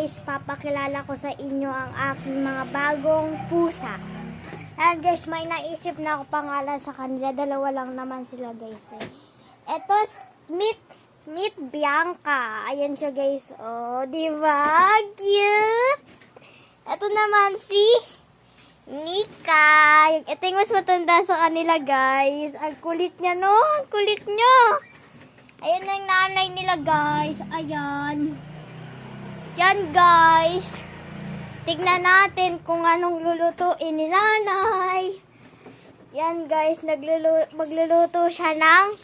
guys, papakilala ko sa inyo ang aking mga bagong pusa. Ayan guys, may naisip na ako pangalan sa kanila. Dalawa lang naman sila guys eh. Ito, Meet Bianca. Ayan siya guys. Oh, diba? Cute! Ito naman si Nika. Ito yung mas matanda sa kanila guys. Ang kulit niya no? Ang kulit niya. Ayan ang nanay nila guys. Ayan. Yan guys. Tignan natin kung anong lulutuin ni nanay. Yan guys. Magluluto siya ng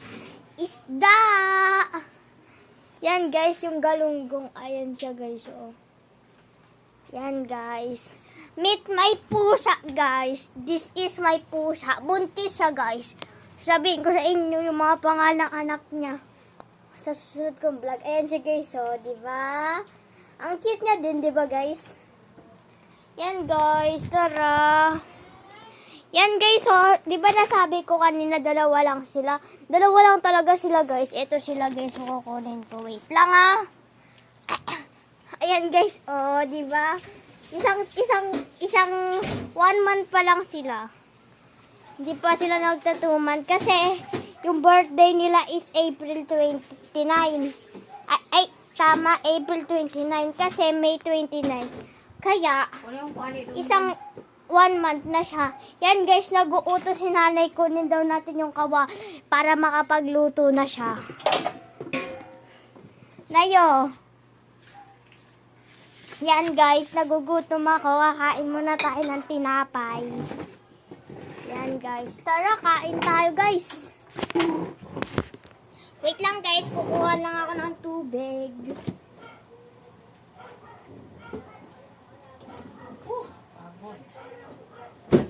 isda. Yan guys. Yung galunggong. Ayan siya guys. Oh. Yan guys. Meet my pusa guys. This is my pusa. Buntis siya guys. Sabihin ko sa inyo yung mga pangalang anak niya sa susunod kong vlog. Ayan siya guys. Oh. Diba? Ang cute niya din, di ba guys? Yan guys, tara. Yan guys, oh, di ba nasabi ko kanina dalawa lang sila? Dalawa lang talaga sila guys. Ito sila guys, so kukunin ko. Wait lang ah. Ayan guys, oh, di ba? Isang 1 month pa lang sila. Hindi pa sila nagtatuman kasi yung birthday nila is April 29. Ay, tama, April 29 kasi May 29. Kaya, isang 1 month na siya. Yan guys, nag-uutos si nanay, kunin daw natin yung kawa para makapagluto na siya. Nayo. Yan guys, nagugutom ako. Kakain muna tayo ng tinapay. Yan guys. Tara, kain tayo guys. Wait lang guys, kukuha lang ako ng tubig.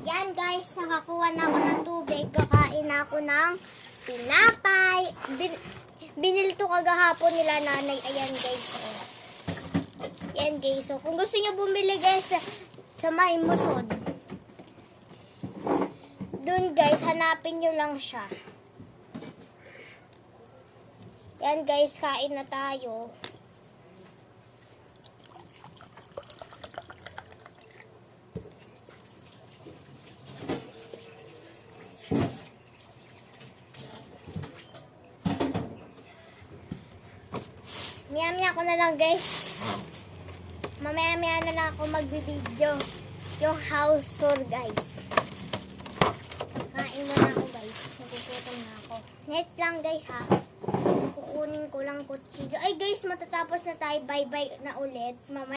Yan guys, nakakuha na ako ng tubig. Kakain na ako ng tinapay. Binili to kagahapon nila nanay. Ayan guys. Oh. Yan guys. So, kung gusto nyo bumili guys sa may Musod. Dun guys, hanapin nyo lang siya. Yan guys, kain na tayo. Maya-maya ko na lang guys. Mamaya-maya na lang ako magbibideo. Yung house tour guys. Kain muna ako guys. Nagugutom na ako. Net lang guys ha. Kukunin ko lang kutsilyo. Ay guys, matatapos na tayo. Bye-bye na ulit. Mamaya.